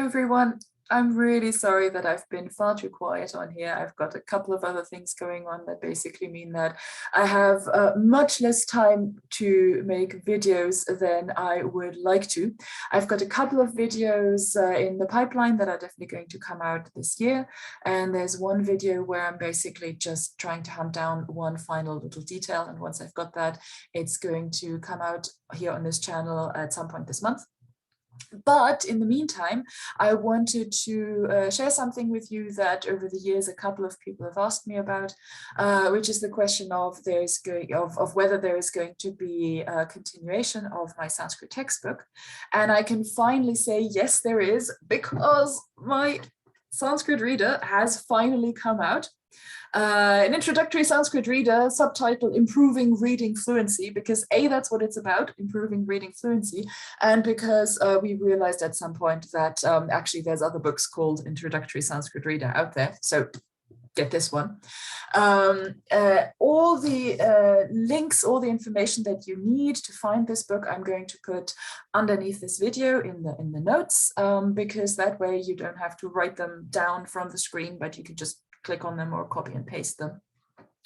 everyone. I'm really sorry that I've been far too quiet on here. I've got a couple of other things going on that basically mean that I have much less time to make videos than I would like to. I've got a couple of videos in the pipeline that are definitely going to come out this year. And there's one video where I'm basically just trying to hunt down one final little detail. And once I've got that, it's going to come out here on this channel at some point this month. But in the meantime, I wanted to share something with you that over the years a couple of people have asked me about, which is the question of whether there is going to be a continuation of my Sanskrit textbook. And I can finally say yes, there is, because my Sanskrit Reader has finally come out. An introductory Sanskrit Reader, subtitle Improving Reading Fluency, because A, that's what it's about, improving reading fluency, and because we realized at some point that actually there's other books called Introductory Sanskrit Reader out there, so get this one. All the links, all the information that you need to find this book, I'm going to put underneath this video in the notes, because that way you don't have to write them down from the screen, but you can just click on them or copy and paste them.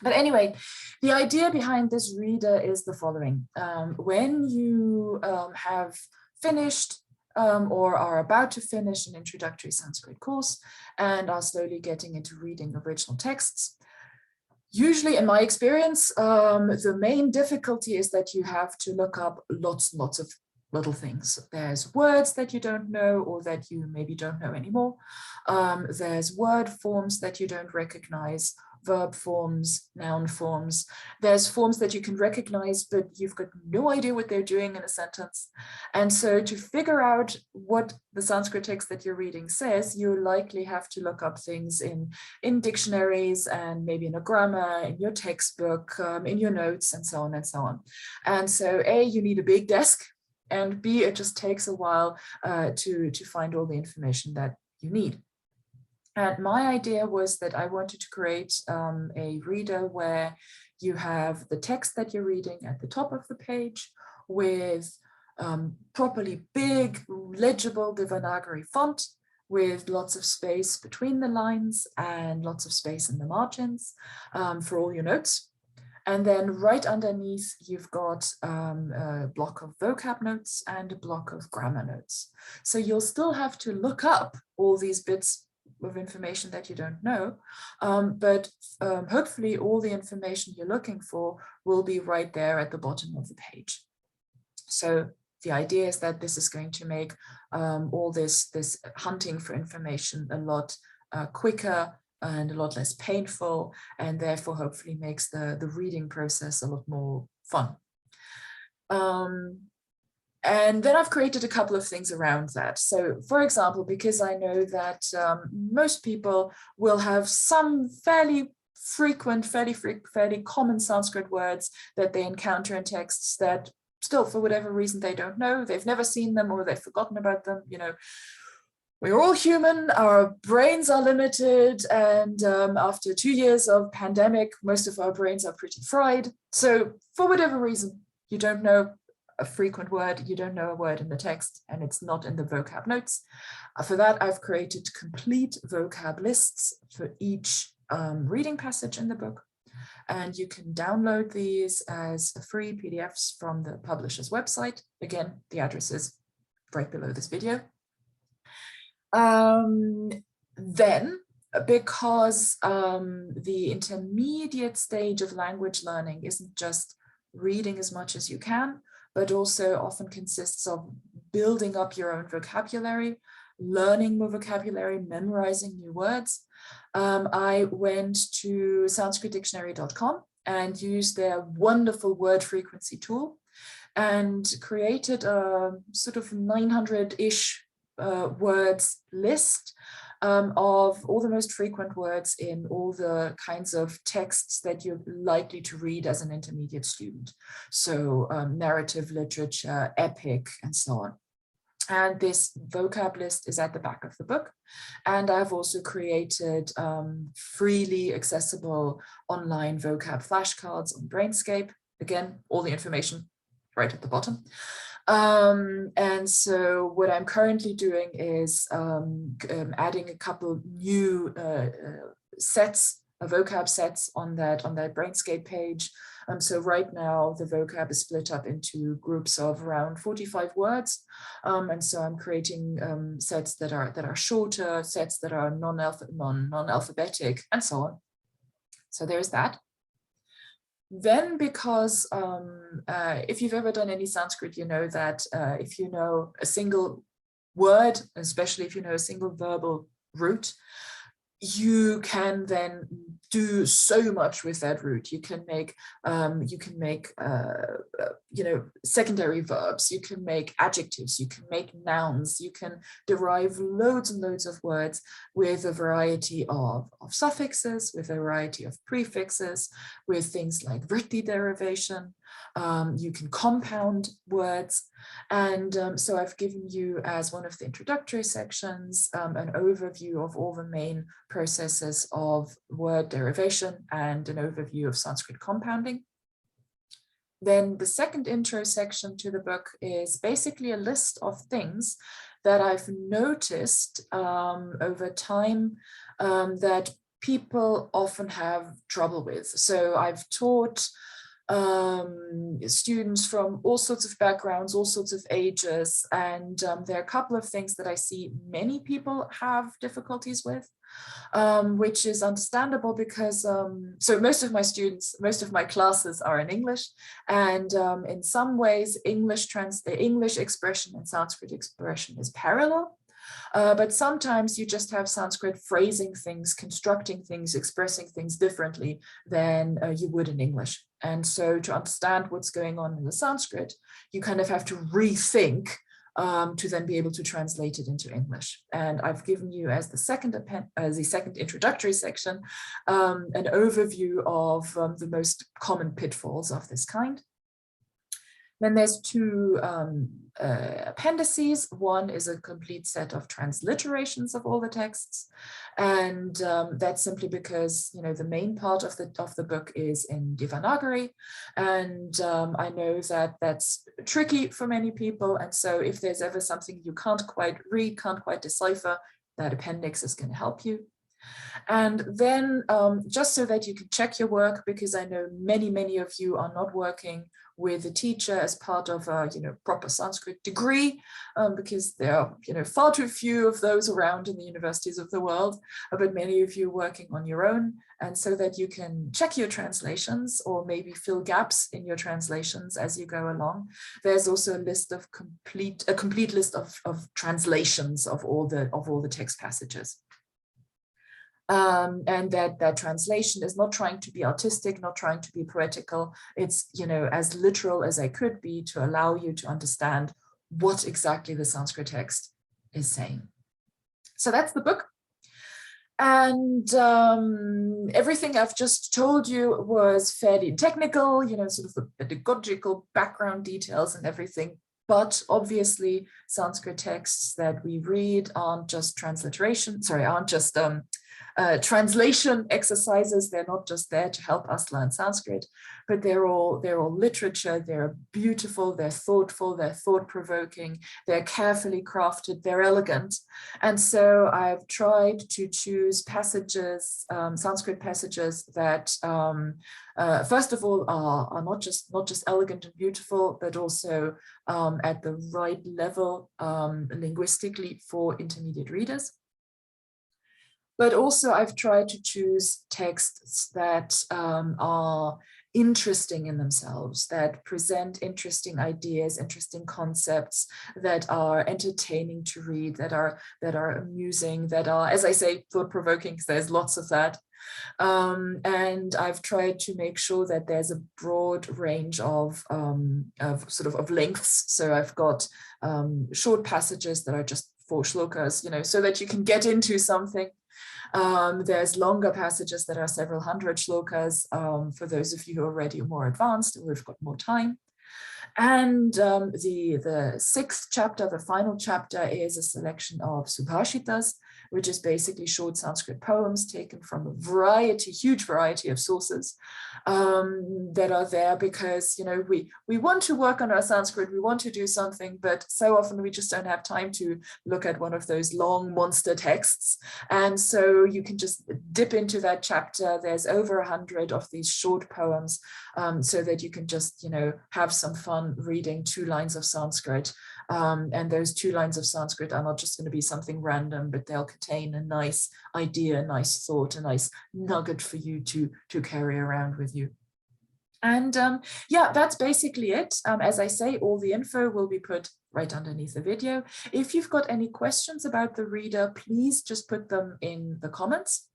But anyway, the idea behind this reader is the following. When you have finished or are about to finish an introductory Sanskrit course and are slowly getting into reading original texts, usually in my experience, the main difficulty is that you have to look up lots and lots of little things. There's words that you don't know or that you maybe don't know anymore. There's word forms that you don't recognize, verb forms, noun forms. There's forms that you can recognize, but you've got no idea what they're doing in a sentence. And so to figure out what the Sanskrit text that you're reading says, you likely have to look up things in dictionaries and maybe in a grammar, in your textbook, in your notes, and so on and so on. And so A, you need a big desk, and B, it just takes a while to find all the information that you need. And my idea was that I wanted to create a reader where you have the text that you're reading at the top of the page with properly big, legible Devanagari font with lots of space between the lines and lots of space in the margins for all your notes. And then right underneath, you've got a block of vocab notes and a block of grammar notes. So you'll still have to look up all these bits of information that you don't know, but hopefully all the information you're looking for will be right there at the bottom of the page. So the idea is that this is going to make all this hunting for information a lot quicker and a lot less painful, and therefore hopefully makes the reading process a lot more fun. And then I've created a couple of things around that. So for example, because I know that most people will have some fairly frequent, fairly common Sanskrit words that they encounter in texts that still, for whatever reason, they don't know, they've never seen them or they've forgotten about them, you know. We're all human, our brains are limited, and after 2 years of pandemic, most of our brains are pretty fried. So for whatever reason, you don't know a frequent word, you don't know a word in the text, and it's not in the vocab notes. For that, I've created complete vocab lists for each reading passage in the book. And you can download these as free PDFs from the publisher's website. Again, the address is right below this video. Then, because the intermediate stage of language learning isn't just reading as much as you can, but also often consists of building up your own vocabulary, learning more vocabulary, memorizing new words, I went to sanskritdictionary.com and used their wonderful word frequency tool and created a sort of 900-ish words list of all the most frequent words in all the kinds of texts that you're likely to read as an intermediate student. So narrative literature, epic, and so on. And this vocab list is at the back of the book. And I've also created freely accessible online vocab flashcards on Brainscape. Again, all the information right at the bottom. And so what I'm currently doing is adding a couple new sets, vocab sets on that Brainscape page. So right now the vocab is split up into groups of around 45 words. And so I'm creating sets that are shorter, sets that are non-alphabetic, and so on. So there's that. Then, because if you've ever done any Sanskrit, you know that if you know a single word, especially if you know a single verbal root, you can then do so much with that root. You can make you know, secondary verbs, you can make adjectives, you can make nouns, you can derive loads and loads of words with a variety of suffixes, with a variety of prefixes, with things like vritti derivation. You can compound words. And so I've given you, as one of the introductory sections, an overview of all the main processes of word derivation and an overview of Sanskrit compounding. Then the second intro section to the book is basically a list of things that I've noticed over time that people often have trouble with. So I've taught students from all sorts of backgrounds, all sorts of ages, and there are a couple of things that I see many people have difficulties with, which is understandable because so most of my classes are in English, and in some ways the English expression and Sanskrit expression is parallel. But sometimes you just have Sanskrit phrasing things, constructing things, expressing things differently than you would in English. And so to understand what's going on in the Sanskrit, you kind of have to rethink to then be able to translate it into English. And I've given you, as the second introductory section, an overview of the most common pitfalls of this kind. Then there's two appendices. One is a complete set of transliterations of all the texts, and that's simply because, you know, the main part of the book is in Devanagari, and I know that that's tricky for many people. And so if there's ever something you can't quite read, can't quite decipher, that appendix is going to help you. And then just so that you can check your work, because I know many of you are not working with a teacher as part of a proper Sanskrit degree, because there are far too few of those around in the universities of the world, but many of you are working on your own. And so that you can check your translations or maybe fill gaps in your translations as you go along, there's also a list of a complete list of translations of all the text passages. And that translation is not trying to be artistic, not trying to be poetical. It's, as literal as I could be to allow you to understand what exactly the Sanskrit text is saying. So that's the book. And everything I've just told you was fairly technical, sort of the pedagogical background details and everything. But obviously, Sanskrit texts that we read aren't just translation exercises. They're not just there to help us learn Sanskrit, but they're all literature. They're beautiful, they're thoughtful, they're thought-provoking, they're carefully crafted, they're elegant. And so I've tried to choose passages, Sanskrit passages that first of all are not just elegant and beautiful, but also at the right level linguistically for intermediate readers. But also I've tried to choose texts that are interesting in themselves, that present interesting ideas, interesting concepts, that are entertaining to read, that are amusing, that are, as I say, thought-provoking, because there's lots of that. And I've tried to make sure that there's a broad range of lengths. So I've got short passages that are just 4 shlokas, so that you can get into something. There's longer passages that are several hundred shlokas for those of you who are already more advanced or who've got more time. And the sixth chapter, the final chapter, is a selection of subhashitas, which is basically short Sanskrit poems taken from a variety, huge variety of sources that are there because, you know, we want to work on our Sanskrit, we want to do something, but so often we just don't have time to look at one of those long monster texts. And so you can just dip into that chapter. There's over 100 of these short poems so that you can just, you know, have some fun reading 2 lines of Sanskrit. And those 2 lines of Sanskrit are not just going to be something random, but they'll contain a nice idea, a nice thought, a nice nugget for you to carry around with you. And yeah, that's basically it. As I say, all the info will be put right underneath the video. If you've got any questions about the reader, please just put them in the comments.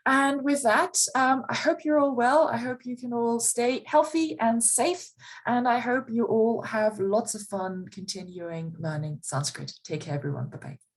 And with that, I hope you're all well. I hope you can all stay healthy and safe. And I hope you all have lots of fun continuing learning Sanskrit. Take care, everyone. Bye-bye.